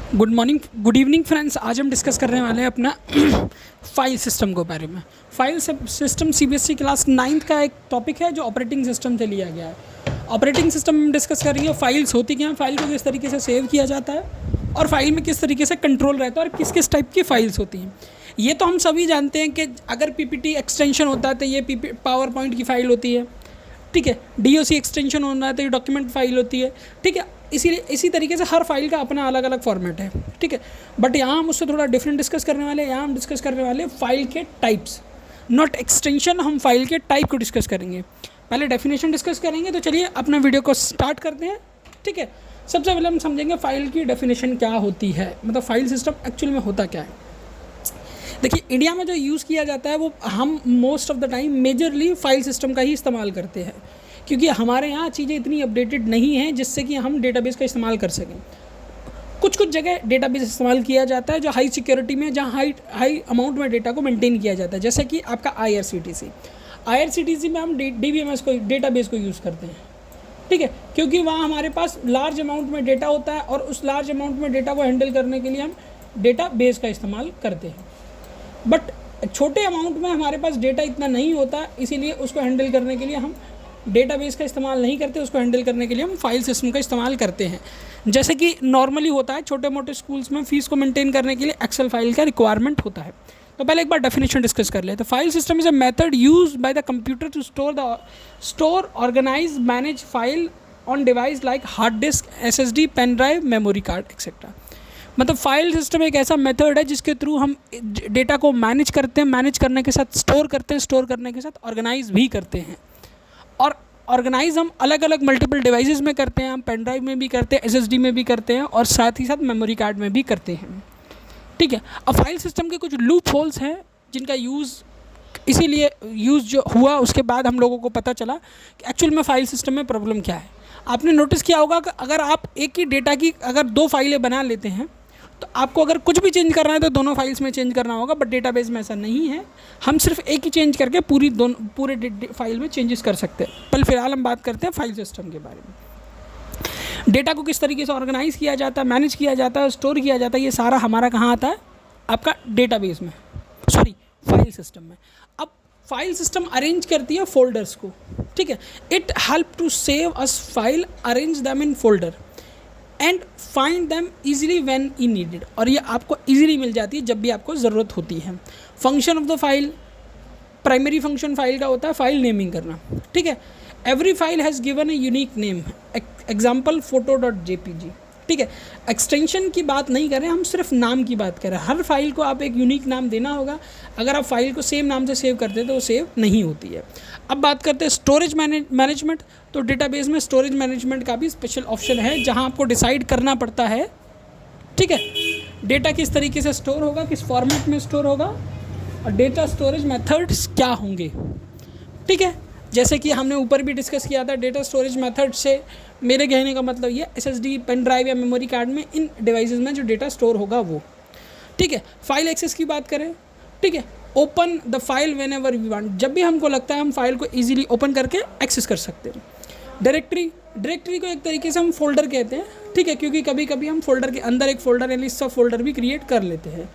Good morning, good evening friends. आज हम discuss करने वाले हैं अपना फाइल सिस्टम के बारे में। File system CBSE class 9th का एक टॉपिक है जो ऑपरेटिंग सिस्टम से लिया गया है। ऑपरेटिंग सिस्टम में डिस्कस करेंगे फाइल्स होती क्या हैं, फाइल को किस तरीके से सेव किया जाता है और फाइल में किस तरीके से कंट्रोल रहता है और किस किस टाइप की फाइल्स होती हैं। ये तो हम सभी जानते हैं कि अगर पीपीटी एक्सटेंशन होता है तो ये पावर पॉइंट की फ़ाइल होती है, ठीक है। डीओसी एक्सटेंशन होना है तो ये डॉक्यूमेंट फाइल होती है, ठीक है। इसीलिए इसी तरीके से हर फाइल का अपना अलग अलग फॉर्मेट है, ठीक है। बट यहाँ हम उससे थोड़ा डिफरेंट डिस्कस करने वाले हैं। यहाँ हम डिस्कस करने वाले हैं फाइल के टाइप्स, नॉट एक्सटेंशन। हम फाइल के टाइप को डिस्कस करेंगे। पहले डेफिनेशन डिस्कस करेंगे। तो चलिए अपना वीडियो को स्टार्ट करते हैं, ठीक है। सबसे पहले हम समझेंगे फाइल की डेफिनेशन क्या होती है, मतलब फाइल सिस्टम एक्चुअल में होता क्या है। देखिए, इंडिया में जो यूज़ किया जाता है वो हम most of the time majorly file system का ही इस्तेमाल करते हैं, क्योंकि हमारे यहाँ चीज़ें इतनी अपडेटेड नहीं हैं जिससे कि हम डेटाबेस का इस्तेमाल कर सकें। कुछ कुछ जगह डेटाबेस इस्तेमाल किया जाता है जो हाई सिक्योरिटी में, जहाँ हाई अमाउंट में डेटा को मेंटेन किया जाता है, जैसे कि आपका IRCTC में हम DBMS को, डेटाबेस को यूज़ करते हैं, ठीक है, क्योंकि वहाँ हमारे पास लार्ज अमाउंट में डेटा होता है और उस लार्ज अमाउंट में डेटा को हैंडल करने के लिए हम डेटाबेस का इस्तेमाल करते हैं। बट छोटे अमाउंट में हमारे पास डेटा इतना नहीं होता, इसीलिए उसको हैंडल करने के लिए हम डेटाबेस का इस्तेमाल नहीं करते। उसको हैंडल करने के लिए हम फाइल सिस्टम का इस्तेमाल करते हैं। जैसे कि नॉर्मली होता है छोटे मोटे स्कूल्स में फीस को मेंटेन करने के लिए एक्सेल फाइल का रिक्वायरमेंट होता है। तो पहले एक बार डेफिनेशन डिस्कस कर लेते हैं। File system is a method use by the computer to store organise manage file on device like hard disk, SSD, pen drive, memory card etcetera. मतलब फाइल सिस्टम एक ऐसा मेथड है जिसके थ्रू हम data को मैनेज करते हैं, manage करने के साथ स्टोर करते हैं, स्टोर करने के साथ ऑर्गेनाइज भी करते हैं। और ऑर्गेनाइज हम अलग अलग मल्टीपल डिवाइसेस में करते हैं। हम पेन ड्राइव में भी करते हैं, SSD में भी करते हैं और साथ ही साथ मेमोरी कार्ड में भी करते हैं, ठीक है। अब फाइल सिस्टम के कुछ लूप होल्स हैं जिनका यूज़, इसीलिए यूज़ जो हुआ उसके बाद हम लोगों को पता चला कि एक्चुअल में फाइल सिस्टम में प्रॉब्लम क्या है। आपने नोटिस किया होगा कि अगर आप एक ही डेटा की अगर 2 फाइलें बना लेते हैं तो आपको अगर कुछ भी चेंज करना है तो दोनों फाइल्स में चेंज करना होगा। बट डेटाबेस में ऐसा नहीं है, हम सिर्फ एक ही चेंज करके पूरे फाइल में चेंजेस कर सकते हैं। पर फिलहाल हम बात करते हैं फाइल सिस्टम के बारे में। डेटा को किस तरीके से ऑर्गेनाइज किया जाता है, मैनेज किया जाता है, स्टोर किया जाता है, ये सारा हमारा कहाँ आता है, आपका डेटाबेस में, सॉरी फाइल सिस्टम में। अब फाइल सिस्टम अरेंज करती है फोल्डर्स को, ठीक है। It help to save us file, arrange them in folder and find them easily when ई नीडेड। और ये आपको ईजिली मिल जाती है जब भी आपको ज़रूरत होती है। Function of the file, primary function file का होता है फाइल नेमिंग करना, ठीक है। Every file has given a unique name, example photo.jpg, ठीक है। एक्सटेंशन की बात नहीं कर रहे, हम सिर्फ नाम की बात कर रहे हैं। हर फाइल को आप एक यूनिक नाम देना होगा। अगर आप फाइल को सेम नाम से सेव करते हैं तो वो सेव नहीं होती है। अब बात करते हैं स्टोरेज मैनेजमेंट। तो डेटाबेस में स्टोरेज मैनेजमेंट का भी स्पेशल ऑप्शन है जहां आपको डिसाइड करना पड़ता है, ठीक है, डेटा किस तरीके से स्टोर होगा, किस फॉर्मेट में स्टोर होगा और डेटा स्टोरेज मेथड्स क्या होंगे, ठीक है। जैसे कि हमने ऊपर भी डिस्कस किया था, डेटा स्टोरेज मेथड से मेरे कहने का मतलब ये SSD, पेन ड्राइव या मेमोरी कार्ड में, इन डिवाइसेस में जो डेटा स्टोर होगा वो, ठीक है। फाइल एक्सेस की बात करें, ठीक है, open the file whenever we want, जब भी हमको लगता है हम फाइल को ईजिली ओपन करके एक्सेस कर सकते हैं। डायरेक्टरी को एक तरीके से हम फोल्डर कहते हैं, ठीक है, क्योंकि कभी कभी हम फोल्डर के अंदर एक फोल्डर यानी सब फोल्डर भी क्रिएट कर लेते हैं,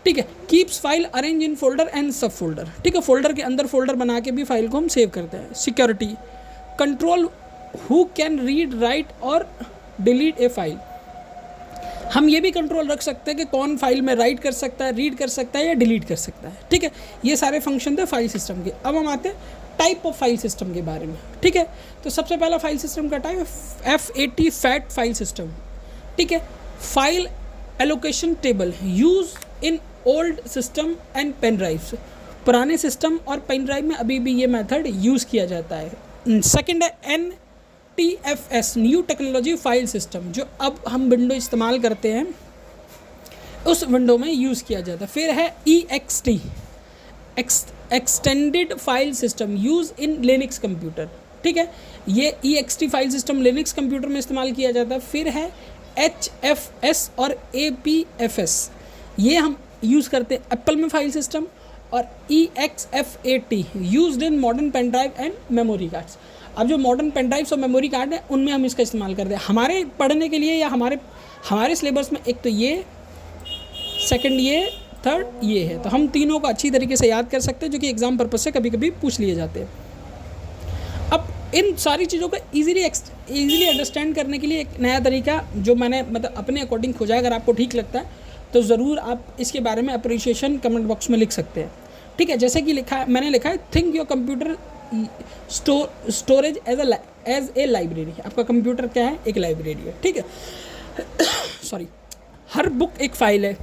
ठीक है। Keeps file arrange in folder and सब फोल्डर, ठीक है, फोल्डर के अंदर फोल्डर बना के भी फाइल को हम सेव करते हैं। Security, control who can read, right और डिलीट ए फाइल, हम ये भी कंट्रोल रख सकते हैं कि कौन फाइल में राइट कर सकता है, रीड कर सकता है या डिलीट कर सकता है, ठीक है। ये सारे फंक्शन थे फाइल सिस्टम के। अब हम आते हैं टाइप ऑफ फाइल सिस्टम के बारे में, ठीक है। तो सबसे पहला फाइल सिस्टम का type FAT, fat file system, ठीक है। File allocation table use in old system and pen drives, पुराने सिस्टम और पेन ड्राइव में अभी भी ये मेथड यूज़ किया जाता है। सेकेंड है NTFS, new technology file system, जो अब हम विंडो इस्तेमाल करते हैं उस विंडो में यूज़ किया जाता है। फिर है EXT, extended file system, use in Linux computer, ठीक है। ये EXT file system Linux computer में इस्तेमाल किया जाता है। फिर है HFS और APFS, ये हम यूज़ करते हैं एप्पल में फाइल सिस्टम। और EXFAT, used in modern pen drive and memory cards. अब जो मॉडर्न पेन ड्राइव्स और मेमोरी कार्ड है उनमें हम इसका इस्तेमाल करते हैं। हमारे पढ़ने के लिए या हमारे हमारे सिलेबस में एक तो ये, सेकंड ये, थर्ड ये है, तो हम तीनों को अच्छी तरीके से याद कर सकते हैं, जो कि एग्ज़ाम पर्पज से कभी कभी पूछ लिए जाते हैं। अब इन सारी चीज़ों को ईज़िली अंडरस्टैंड करने के लिए एक नया तरीका जो मैंने मतलब अपने अकॉर्डिंग खोजा, अगर आपको ठीक लगता है तो ज़रूर आप इसके बारे में अप्रिशिएशन कमेंट बॉक्स में लिख सकते हैं, ठीक है। जैसे कि मैंने लिखा है, think your computer storage as a library. आपका कंप्यूटर क्या है? एक लाइब्रेरी है, ठीक है। सॉरी, हर बुक एक फाइल है,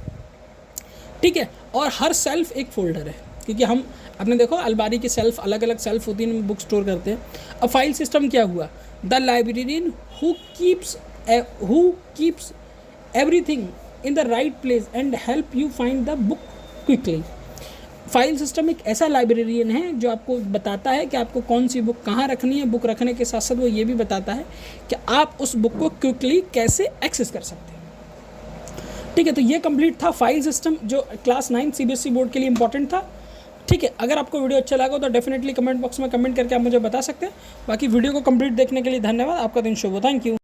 ठीक है, और हर सेल्फ एक फोल्डर है, क्योंकि हम आपने देखो अलमारी की सेल्फ अलग अलग सेल्फ होती है, बुक स्टोर करते हैं। अब फाइल सिस्टम क्या हुआ? The librarian who keeps everything in the right place and help you find the book quickly. File system एक ऐसा लाइब्रेरियन है जो आपको बताता है कि आपको कौन सी बुक कहाँ रखनी है। बुक रखने के साथ साथ वो ये भी बताता है कि आप उस बुक को क्विकली कैसे एक्सेस कर सकते हैं, ठीक है। तो ये कंप्लीट था फाइल सिस्टम, जो क्लास 9 सीबीएसई बोर्ड के लिए इंपॉर्टेंट था, ठीक है। अगर आपको वीडियो अच्छा लगा तो डेफिनेटली कमेंट बॉक्स में कमेंट करके आप मुझे बता सकते हैं। बाकी वीडियो को कंप्लीट देखने के लिए धन्यवाद। आपका दिन शुभ हो। Thank you.